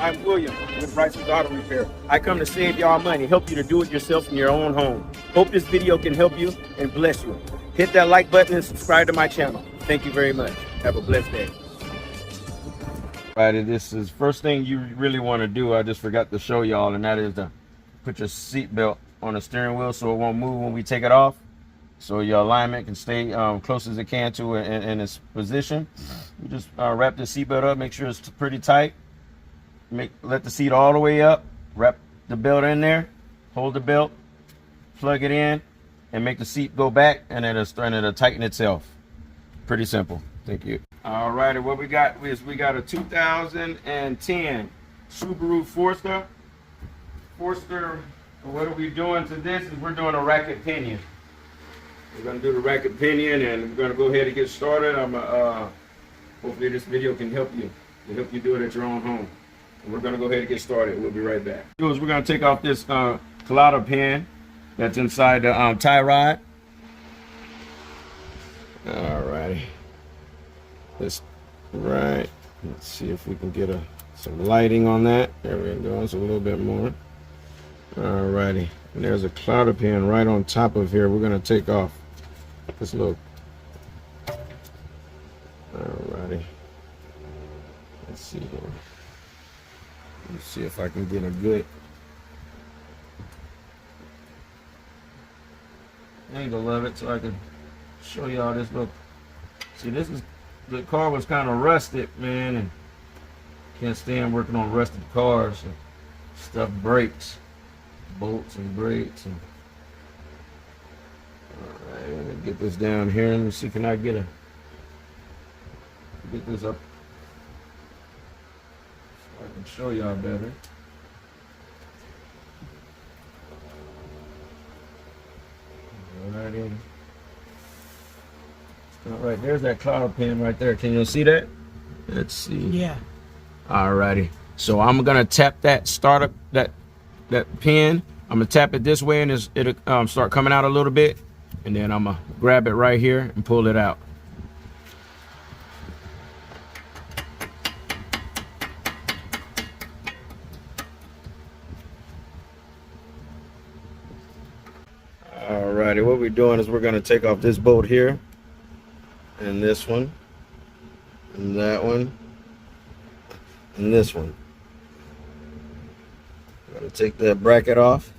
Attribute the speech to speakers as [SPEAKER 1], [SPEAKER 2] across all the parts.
[SPEAKER 1] I'm William with Bryce's Auto Repair. I come to save y'all money, help you to do it yourself in your own home. Hope this video can help you and bless you. Hit that like button and subscribe to my channel. Thank you very much. Have a blessed day. Right, this is first thing you really want to do. I just forgot to show y'all, and that is to put your seat belt on the steering wheel so it won't move when we take it off. So your alignment can stay close as it can to it in its position. You just wrap the seat belt up, make sure it's pretty tight. Let the seat all the way up, wrap the belt in there, hold the belt, plug it in, and make the seat go back, and it'll tighten itself. Pretty simple. Thank you. All righty, what we got is we got a 2010 Subaru Forrester. What are we doing to this? Is we're doing a racket pinion. We're gonna do the racket pinion, and we're gonna go ahead and get started. Hopefully this video can help you. Do it at your own home. And we're gonna go ahead and get started. We'll be right back. We're gonna take off this collider pin that's inside the tie rod. All righty. Let's see if we can get some lighting on that. There we go. It's a little bit more. All righty. And there's a collider pin right on top of here. We're gonna take off this little. Alrighty. Let's see here. Let's see if I can get a good angle of it so I can show y'all this little. See, the car was kind of rusted, man, and can't stand working on rusted cars. So stuff breaks, bolts and brakes. And all right, I'm gonna get this down here. Let me see, can I get this up so I can show y'all better. Alrighty. All right, there's that collider pin right there. Can you see that? Let's see.
[SPEAKER 2] Yeah.
[SPEAKER 1] Alrighty. So I'm gonna tap that startup that pin. I'm gonna tap it this way, and it'll start coming out a little bit, and then I'm gonna grab it right here and pull it out. Alrighty, what we're doing is we're gonna take off this bolt here, and this one, and that one, and this one. We're gonna take that bracket off.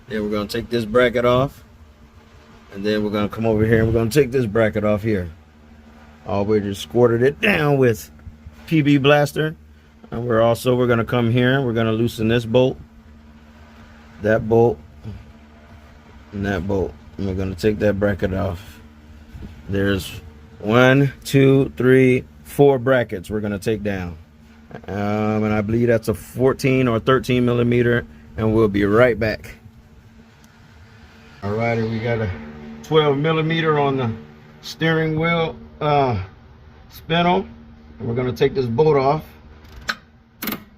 [SPEAKER 1] Then we're gonna take this bracket off, and then we're gonna come over here and we're gonna take this bracket off here. We just squirted it down with PB Blaster, and we're gonna come here and we're gonna loosen this bolt, that bolt, and that bolt, and we're gonna take that bracket off. There's 1, 2, 3, 4 brackets we're gonna take down, and I believe that's a 14 or 13 millimeter, and we'll be right back. Alrighty, we got a 12 millimeter on the steering wheel spindle, and we're gonna take this bolt off.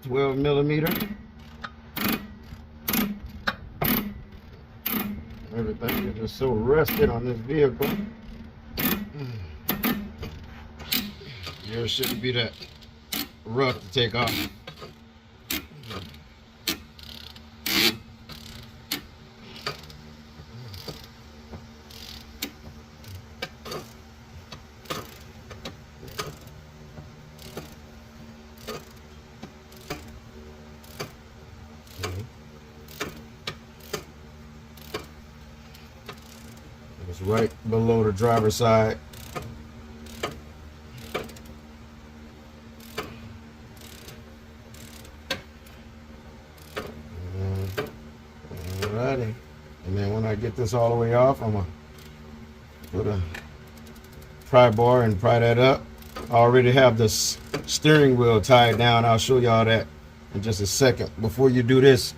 [SPEAKER 1] 12 millimeter. Everything is just so rusted on this vehicle. Yours shouldn't be that rough to take off. It's right below the driver's side. Alrighty. And then when I get this all the way off, I'm gonna put a pry bar and pry that up. I already have the steering wheel tied down. I'll show y'all that in just a second. Before you do this,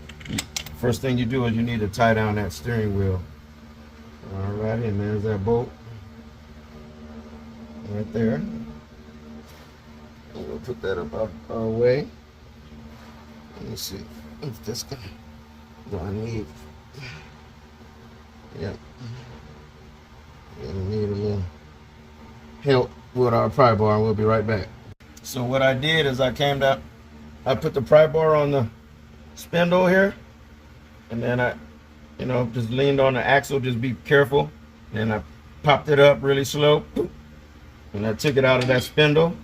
[SPEAKER 1] first thing you do is you need to tie down that steering wheel. Alrighty, and there's that bolt right there. And we'll put that up our way. Let me see if this can. Do I need? Yep. Yeah, we need a little help with our pry bar, and we'll be right back. So what I did is I came down I put the pry bar on the spindle here, and then I, just leaned on the axle. Just be careful. And I popped it up really slow, and I took it out of that spindle.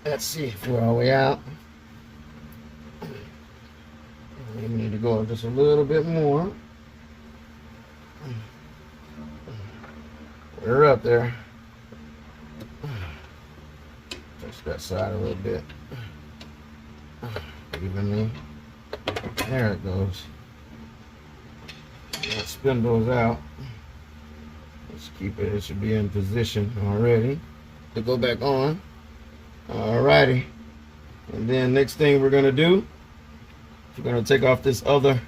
[SPEAKER 1] Let's see if we're all the way out. We need to go just a little bit more. We're up there. Touch that side a little bit. Evenly. There it goes. That spindle is out. Let's keep it. It should be in position already to go back on. Alrighty. And then next thing we're gonna do, we're gonna take off this other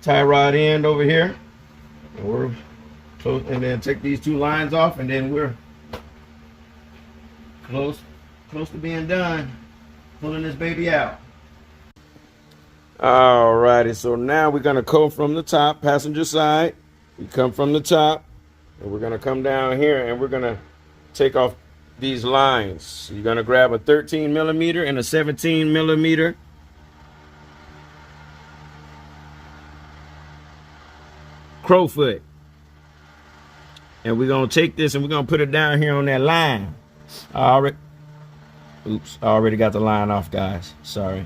[SPEAKER 1] tie rod end over here, and we're close. And then take these two lines off, and then we're close to being done pulling this baby out. Alrighty, so now we're gonna come from the top, passenger side. We come from the top, and we're gonna come down here, and we're gonna take off these lines. So you're gonna grab a 13 millimeter and a 17 millimeter crowfoot, and we're gonna take this and we're gonna put it down here on that line. I already got the line off, guys. Sorry.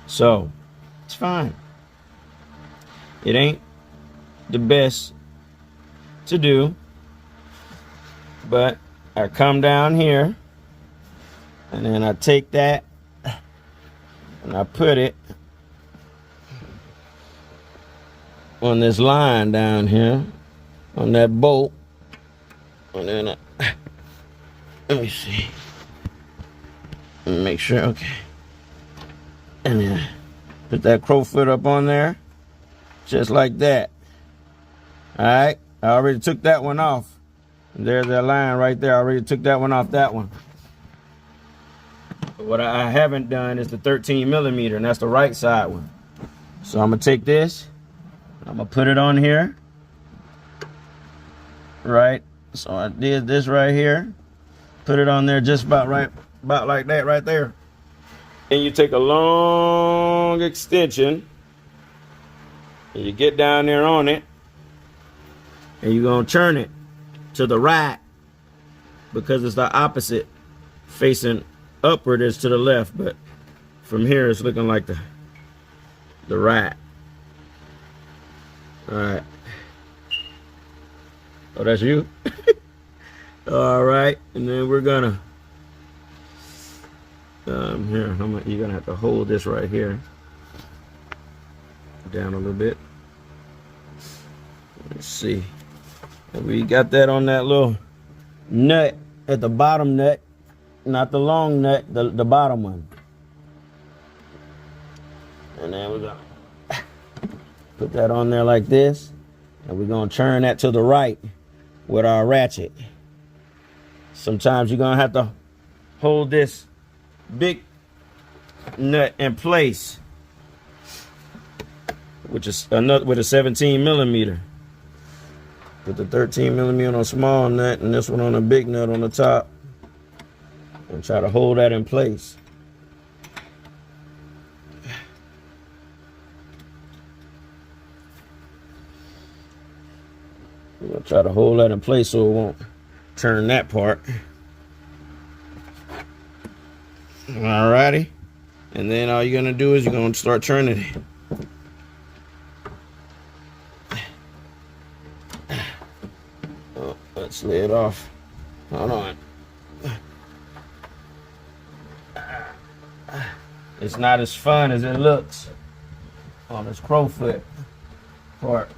[SPEAKER 1] So it's fine. It ain't the best to do, but I come down here, and then I take that and I put it on this line down here on that bolt, and then let me see, make sure, okay, and then put that crowfoot up on there just like that. All right, I already took that one off. There's that line right there. I already took that one off that one. But what I haven't done is the 13 millimeter, and that's the right side one. So I'm gonna take this, I'm gonna put it on here. Right, so I did this right here, put it on there just about like that right there. And you take a long extension, and you get down there on it, and you're gonna turn it to the right, because it's the opposite. Facing upward is to the left, but from here it's looking like the right. All right. Oh, that's you? All right, and then we're gonna here, you're gonna have to hold this right here down a little bit. Let's see. And we got that on that little nut at the bottom nut, not the long nut, the bottom one. And then we're gonna put that on there like this, and we're gonna turn that to the right with our ratchet. Sometimes you're gonna have to hold this big nut in place, which is another with a 17 millimeter. Put the 13 millimeter on a small nut and this one on a big nut on the top, and try to hold that in place. We're gonna try to hold that in place so it won't turn that part. Alrighty, and then all you're gonna do is you're gonna start turning it. Oh, that slid off. Hold on. It's not as fun as it looks on this crowfoot part.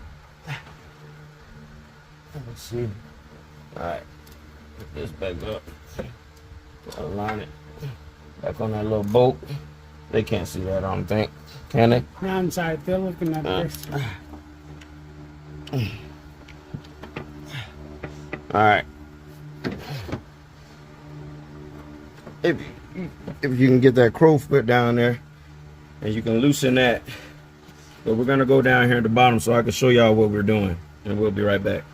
[SPEAKER 1] Let's see. All right, put this back up. Align it back on that little bolt. They can't see that, I don't think. Can they?
[SPEAKER 2] No, I'm sorry. They're looking at this.
[SPEAKER 1] All right. If you can get that crowfoot down there, and you can loosen that. But we're gonna go down here at the bottom so I can show y'all what we're doing, and we'll be right back.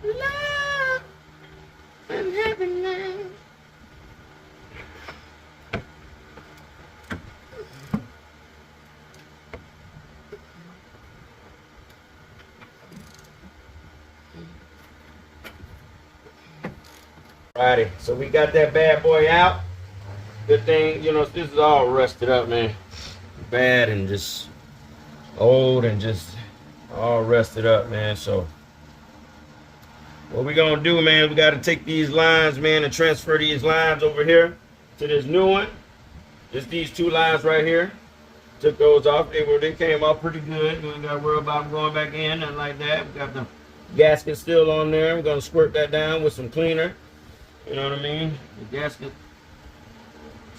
[SPEAKER 1] Love and happiness. Alrighty, so we got that bad boy out. Good thing, you know, this is all rusted up, man. Bad and just old and just all rusted up, man. So what we gonna do, man, we gotta take these lines, man, and transfer these lines over here to this new one. Just these two lines right here. Took those off. They came off pretty good. We ain't gotta worry about them going back in and like that. We got the gasket still on there. We're gonna squirt that down with some cleaner. You know what I mean? The gasket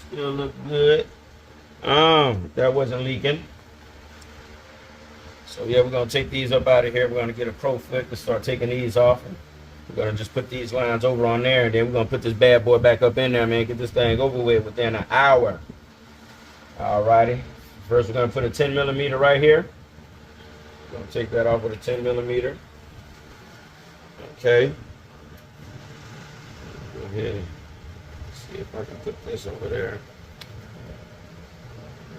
[SPEAKER 1] still look good. That wasn't leaking. So yeah, we're gonna take these up out of here. We're gonna get a pro foot to start taking these off. We're gonna just put these lines over on there, and then we're gonna put this bad boy back up in there, man. Get this thing over with within an hour. Alrighty. First, we're gonna put a 10 millimeter right here. We're gonna take that off with a 10 millimeter. Okay. Go ahead. See if I can put this over there.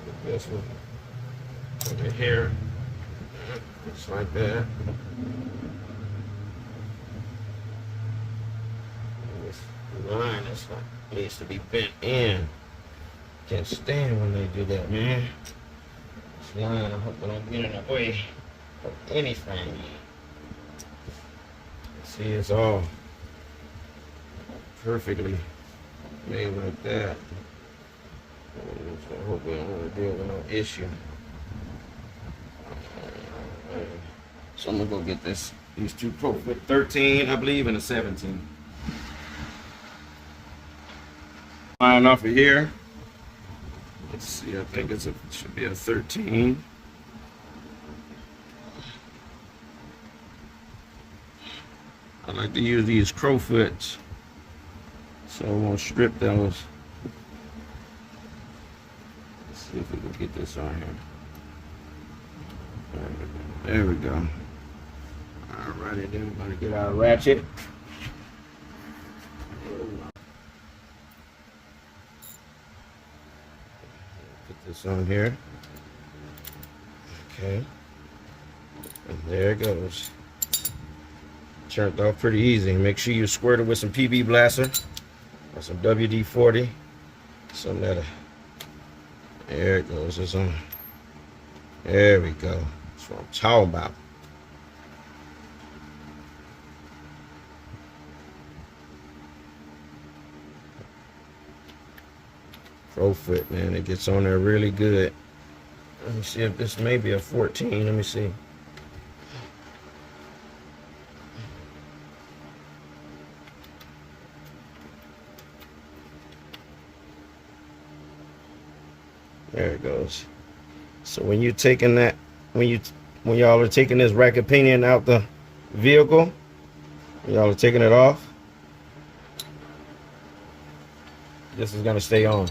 [SPEAKER 1] Put this one over here. Just like that. This line needs to be bent in. Can't stand when they do that, man. This line, I hope I don't get in the way of anything. See, it's all perfectly made like that. I hope we don't have to deal with no issue. So I'm gonna go get these two Pro Fit 13, I believe, and a 17. Line off of here. Let's see, I think it should be a 13. I like to use these crowfoots so I won't strip those. Let's see if we can get this on here. There we go. Alrighty, then we're gonna get our ratchet. Put this on here. Okay. And there it goes. Turned off pretty easy. Make sure you squirt it with some PB Blaster or some WD-40. Some that. There it goes. It's on. There we go. That's what I'm talking about. Pro Fit, man. It gets on there really good. Let me see if this may be a 14. Let me see. There it goes. So when you're taking that, when y'all are taking this racket pinion out the vehicle, y'all are taking it off, this is gonna stay on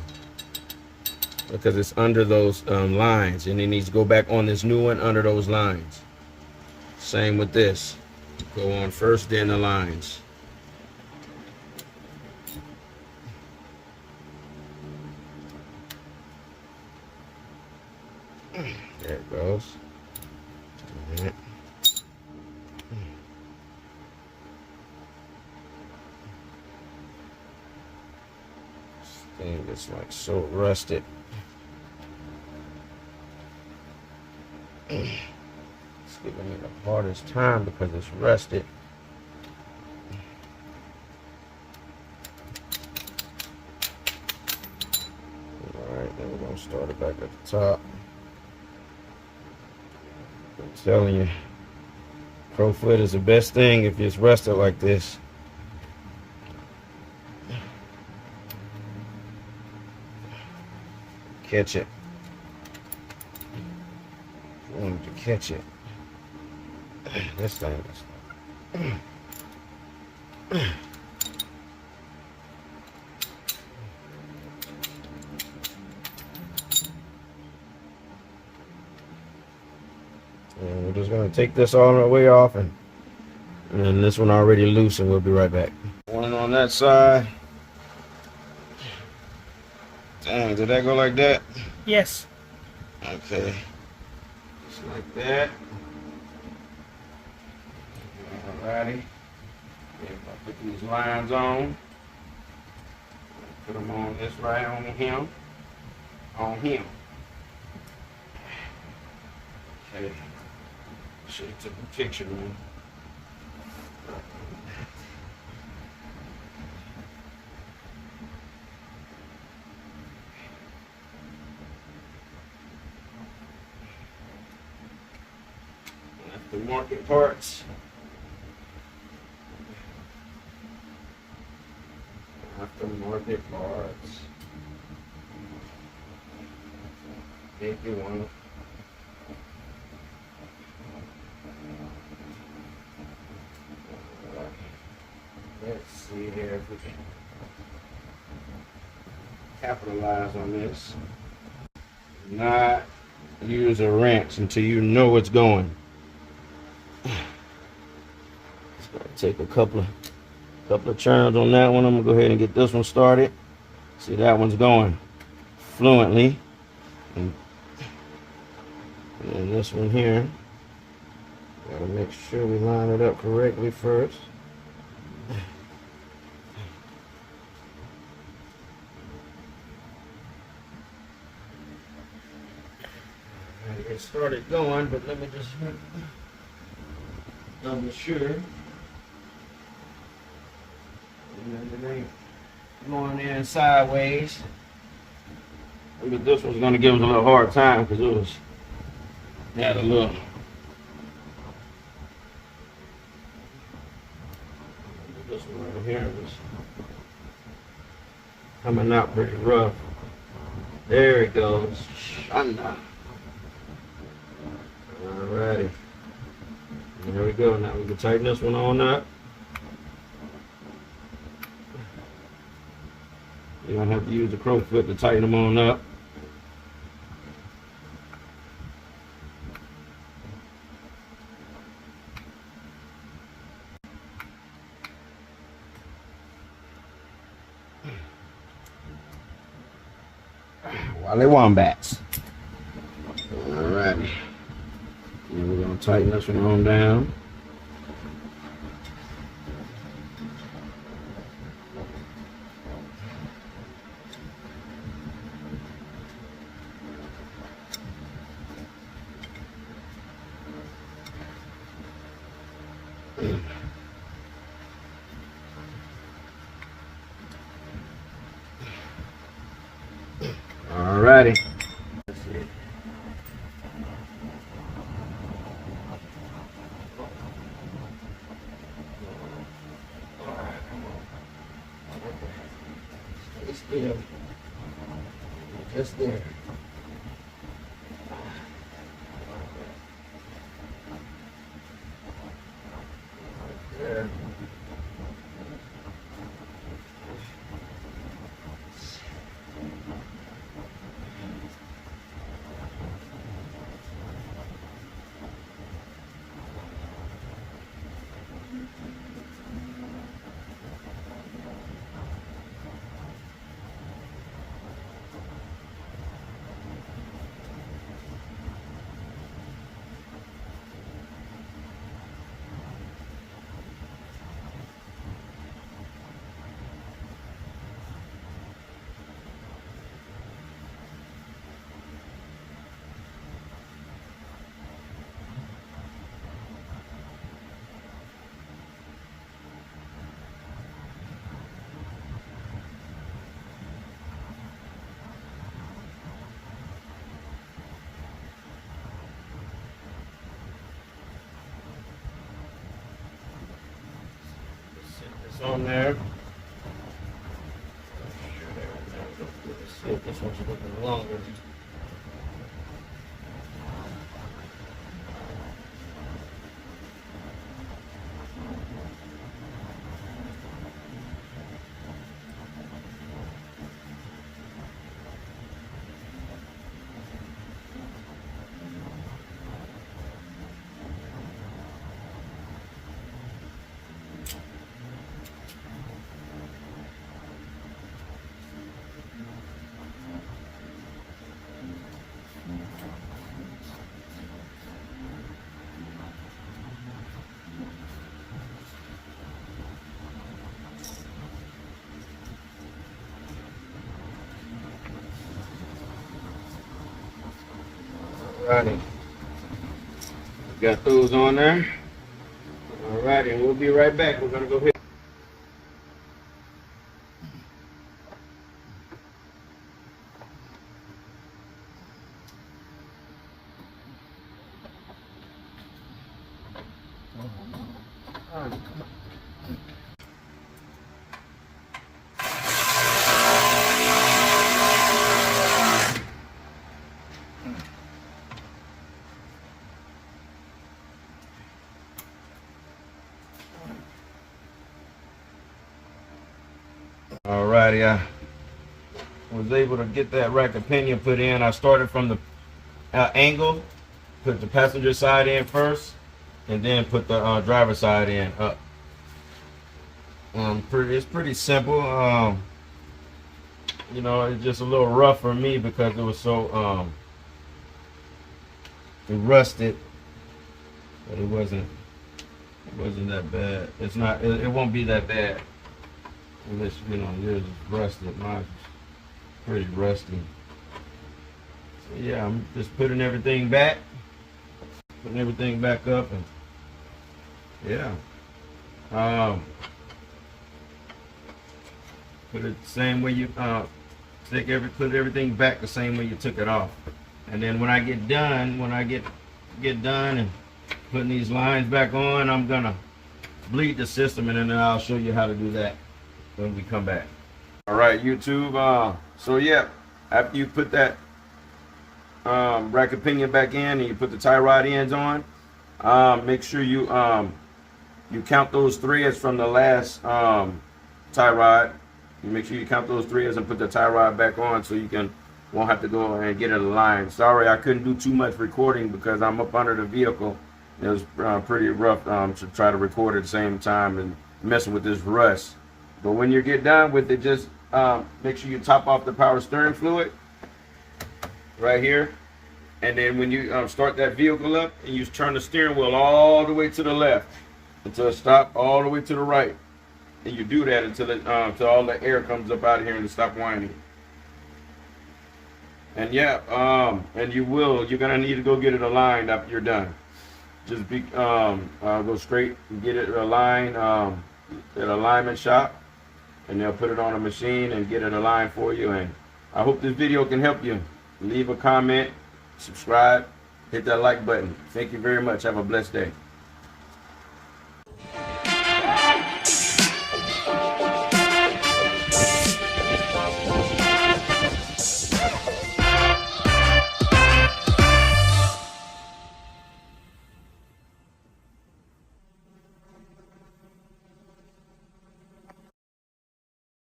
[SPEAKER 1] because it's under those lines, and it needs to go back on this new one under those lines. Same with this. Go on first, then the lines. There it goes. This thing is like so rusted. It's giving me the hardest time because it's rusted. Alright, then we're gonna start it back at the top. I'm telling you, Pro Foot is the best thing if it's rusted like this. Catch it. I wanted to catch it. This thing is. And we're just gonna take this all the way off, and then this one already loose, and we'll be right back. One on that side. Dang, did that go like that?
[SPEAKER 2] Yes.
[SPEAKER 1] Okay. Just like that. Alrighty. If I put these lines on. Put them on this right on him. On him. Okay. Should have took a picture, man. Aftermarket parts. Aftermarket parts. If you want it. Let's see here if we can capitalize on this. Not use a wrench until you know what's going. Take a couple of turns on that one. I'm gonna go ahead and get this one started. See, that one's going fluently, and then this one here, gotta make sure we line it up correctly first. It started going, but let me just double sure. And it ain't going in sideways. But this one's gonna give us a little hard time because had a little. This one right here was coming out pretty rough. There it goes. Shanda. Alrighty. There we go. Now we can tighten this one on up. You're going to have to use the crow foot to tighten them on up. Wally wombats. Alrighty. And we're going to tighten this one on down. Alrighty. Stay still. Just there. There. On there. Let's see if this one's looking longer. Alrighty. Got those on there. Alrighty, and we'll be right back. We're gonna go hit. Alrighty, I was able to get that rack of pinion put in. I started from the angle, put the passenger side in first, and then put the driver side in up. It's pretty simple. You know, it's just a little rough for me because it was so it rusted, but it wasn't that bad. It's not. It won't be that bad. Unless, you know, yours is rusted. Mine's pretty rusty. So yeah, I'm just putting everything back. Putting everything back up, and yeah. Put it the same way you put everything back the same way you took it off. And then when I get done, and putting these lines back on, I'm gonna bleed the system, and then I'll show you how to do that when we come back. All right, YouTube. So yeah, after you put that rack of pinion back in and you put the tie rod ends on, make sure you you count those threads from the last tie rod. You make sure you count those threads and put the tie rod back on so you won't have to go and get it aligned. Sorry, I couldn't do too much recording because I'm up under the vehicle. It was pretty rough to try to record at the same time and messing with this rust. But when you get done with it, just make sure you top off the power steering fluid right here. And then when you start that vehicle up, and you turn the steering wheel all the way to the left until it stops all the way to the right. And you do that until until all the air comes up out of here and it stop whining. And yeah, and you're gonna need to go get it aligned after you're done. Just go straight and get it aligned at an alignment shop, and they'll put it on a machine and get it aligned for you. And I hope this video can help you. Leave a comment, subscribe, hit that like button. Thank you very much. Have a blessed day.